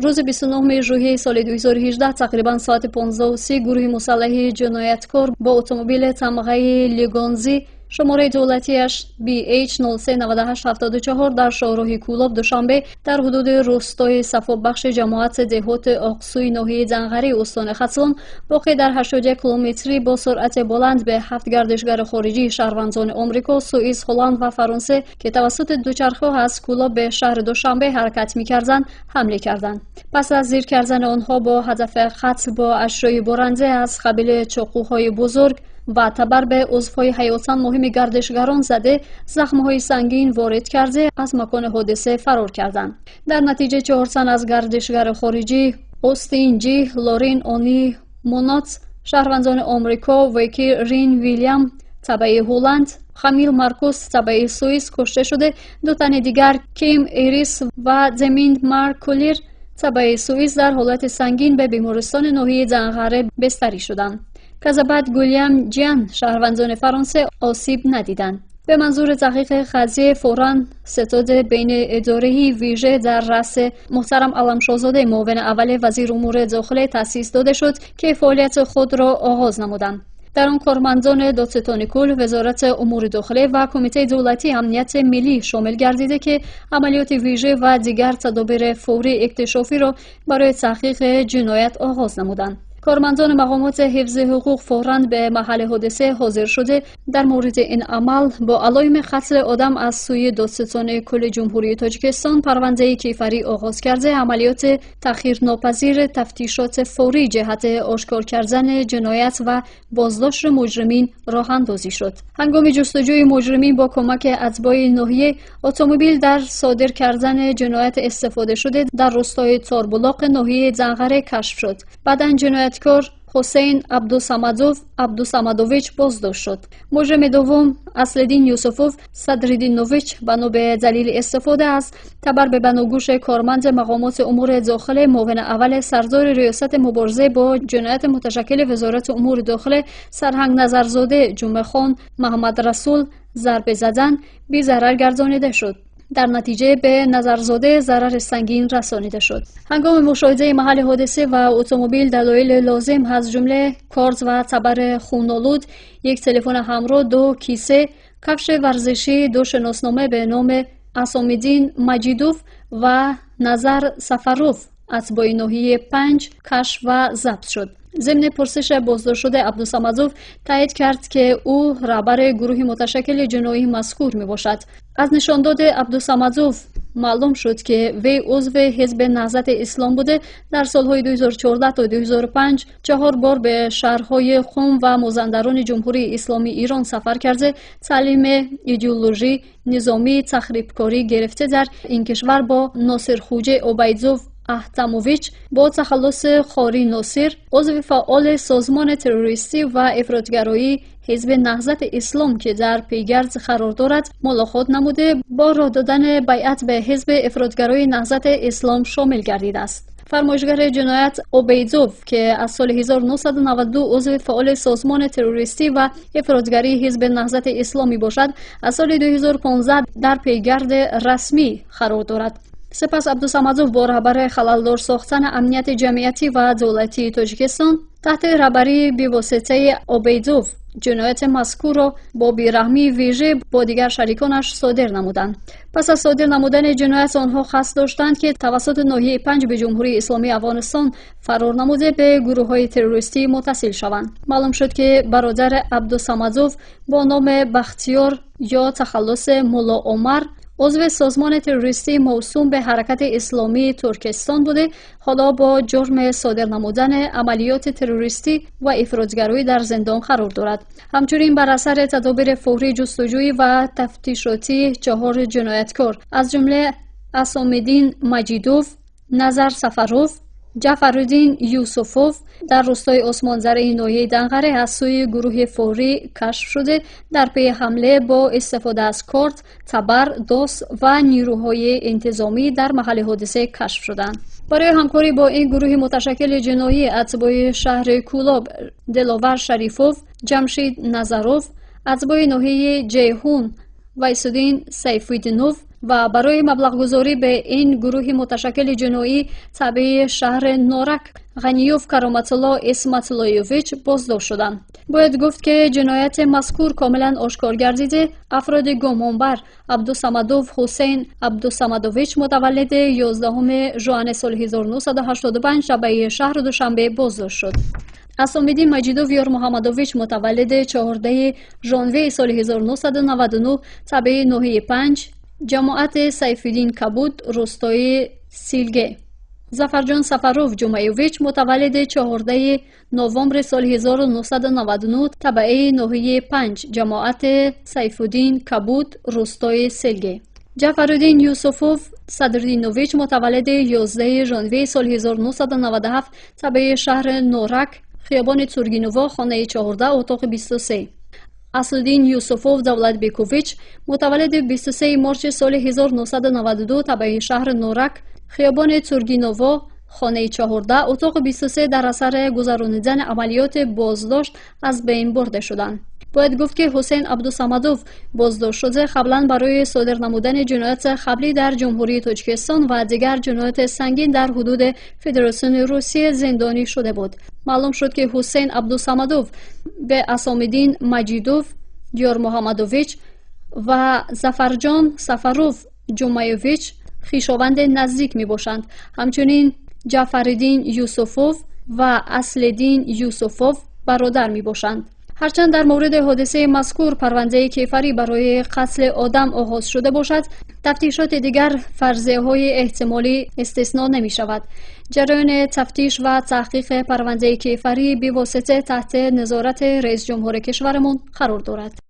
روز 29 ژوئیه سال 2018 تقریبا ساعت 15:30 گروه مسلح جنایتکار با اتومبیل تمغه لیگونزی شماره دولتیش BH039874 در شاهراه کولاب دوشنبه در حدود روستای صفابخش جماعت دهات آقسوی ناحیه زنغری استان خراسان واقع در 81 کیلومتری با سرعت بلند به 7 گردشگر خارجی شهروندان آمریکا، سوئیس، هلند و فرانسه که توسط دوچرخه از کولاب به شهر دوشنبه حرکت می‌کردند حمله کردند. پس از زیر کردن آنها با هدف قتل با اشیاء برنده از قبیل چاقوهای بزرگ و تبر به عضوهای حیاتاً مهم گردشگران زده، زخم‌های سنگین وارد کرده از مکان حادثه فرار کردند. در نتیجه 4 تن از گردشگر خارجی اوستین جی، لورین اونی مونات شهروندان آمریکا، ویکی رین ویلیام تبع هلند، خمیل مارکوس تبع سوئیس کشته شده. 2 تن دیگر کیم ایریس و زمیند مارکولیر تبع سوئیس در حالت سنگین به بیمارستان ناحیه زنغره بستری شدند. کذبت گولیام جیان شهروندان فرانسه آسیب ندیدند. به منظور تحقیق قضیه فوراً ستاد بین اداره‌ای ویژه در رأس محترم علمشاهزاده معاون اول وزیر امور داخله تأسیس داده شد که فعالیت خود را آغاز نمودند. در آن کارمندان دادستان کل، وزارت امور داخله و کمیته دولتی امنیت ملی شامل گردیده که عملیات ویژه و دیگر تدابیر فوری اکتشافی را برای تحقیق جنایت آغاز نمودند. کارمندان مقامات حفظ حقوق فوراً به محل حادثه حاضر شده در مورد این عمل با علائم قتل آدم از سوی دادستان کل جمهوری تاجیکستان پرونده کیفری آغاز کرده عملیات تأخیرناپذیر تفتیشات فوری جهت آشکار کردن جنایت و بازداشت مجرمین راه اندازی شد. هنگام جستجوی مجرمین با کمک اتباع ناحیه، اتومبیل در صادر کردن جنایت استفاده شده در روستای تاربلاق ناحیه زنغره کشف شد. بعداً جنایتکار حسین عبدوسمدوویچ بازداشت شد. مجرم دوم اصلدین یوسفوف صدرالدینوویچ بنا به دلیل استفاده از تبر به بناگوش کارمند مقامات امور داخله معاون اول سردار ریاست مبارزه با جنایت متشکل وزارت امور داخله سرهنگ نظرزاده جمعه خان محمد رسول ضربه زدن بی ضرر گردانیده شد. در نتیجه به نظرزاده ضرر سنگین رسانیده شد. هنگام مشاهده محل حادثه و اتومبیل دلایل لازم از جمله کارت و تبر خون‌آلود، یک تلفن همراه، 2 کیسه، کفش ورزشی، 2 شناسنامه به نام اسام‌الدین مجیدوف و نظر سفروف اتباع ناحیه 5 کشف و ضبط شد. ضمن پرسش بازداشت شده عبدوسمدوف تایید کرد که او رهبر گروه متشکل جنایی مذکور می باشد. از نشانداد عبدوسمدوف معلوم شد که وی عضو حزب نهضت اسلام بوده. در سالهای 2014 تا 2005 4 بار به شهرهای قم و مازندران جمهوری اسلامی ایران سفر کرده تعلیم ایدئولوژی نظامی تخریبکاری گرفته در این کشور با ناصر خوجه عبیدزوف احتموویچ با تخلص خاری ناصر عضو فعال سازمان تروریستی و افراطگرایی حزب نهضت اسلام که در پیگرد قرار دارد ملاقات نموده با راه دادن بیعت به حزب افراطگرایی نهضت اسلام شامل گردیده است. فرمایشگر جنایت عبیدزوف که از سال 1992 عضو فعال سازمان تروریستی و افراطگری حزب نهضت اسلامی باشد، از سال 2015 در پیگرد رسمی قرار دارد. سپس عبدوسمدوف با رهبر خللدار ساختن امنیت جمعیتی و دولتی تاجیکستان تحت رهبری بی‌واسطه عبیدزوف جنایت مذکور را با بیرحمی ویژه با دیگر شریکانش صادر نمودند. پس از صادر نمودن جنایت آنها قصد داشتند که توسط ناحیه 5 به جمهوری اسلامی افغانستان فرار نموده به گروه‌های تروریستی متصل شوند. معلوم شد که برادر عبدوسمدوف با نام بختیار یا تخلص ملا عمر عضو سازمان تروریستی موسوم به حرکت اسلامی ترکستان بوده، حالا با جرم صادر نمودن عملیات تروریستی و افراطگرایی در زندان قرار دارد. همچنین بر اثر تدابیر فوری جستجویی و تفتیشاتی 4 جنایتکار از جمله اسام‌الدین مجیدوف، نظر سفروف، جعفرالدین یوسفوف در روستای عثمانزره ناحیه دنغره از سوی گروه فوری کشف شده در پی حمله با استفاده از کارت، تبر، داس و نیروهای انتظامی در محل حادثه کشف شدند. برای همکاری با این گروه متشکل جنایی اتباع شهر کولاب دلاور شریفوف، جمشید نظروف، اتباع ناحیه جیهون ویسودین سیفودینوف، و برای مبلغ گذاری به این گروه متشکل جنایی تابع شهر نورک غنیوف کرامت‌الله اسمت‌الله‌یویچ بازداشت شدند. باید گفت که جنایت مذکور کاملا آشکار گردیده افراد گمانبر عبدالصمدوف حسین عبدالصمدویچ متولد 11 ژوئن سال 1985 شبیه شهر دوشنبه بازداشت شد. اسامدین مجیدوف یار محمدویچ متولد 14 ژانویه سال 1999 تابع ناحیه 5 جماعت سیفالدین کبود روستای سیلگه. ظفرجان سفروف جمعیویچ متولد 14 نوامبر سال 1999 تبع ناحیه 5 جماعت سیفالدین کبود روستای سیلگه. جعفرالدین یوسفوف صدرالدینویچ متولد 11 ژانویه سال 1997 تبع شهر نورک خیابان تورگینووا خانه 14 اتاق 23. اصلدین یوسفوف دولتبیکوویچ متولد 23 مارس سال 1992 تبع شهر نورک خیابان تورگینووا خانه 14 اتاق 23 در اثر گذراندن عملیات بازداشت از بین برده شدند. باید گفت که حسین عبدالصمدوف بازداشت شده قبلا برای صادر نمودن جنایت قبلی در جمهوری تاجیکستان و دیگر جنایت سنگین در حدود فدراسیون روسیه زندانی شده بود. معلوم شد که حسین عبدالصمدوف به اسامدین مجیدوف دیار محمدویچ و ظفرجان سفروف جمعیویچ خویشاوند نزدیک می باشند. همچنین جعفرالدین یوسفوف و اصلدین یوسفوف برادر می باشند. هرچند در مورد حادثه مذکور پرونده کیفری برای قتل آدم آغاز شده باشد، تفتیشات دیگر فرضیه های احتمالی استثنا نمی شود. جریان تفتیش و تحقیق پرونده کیفری به واسطه تحت نظارت رئیس جمهور کشورمان قرار دارد.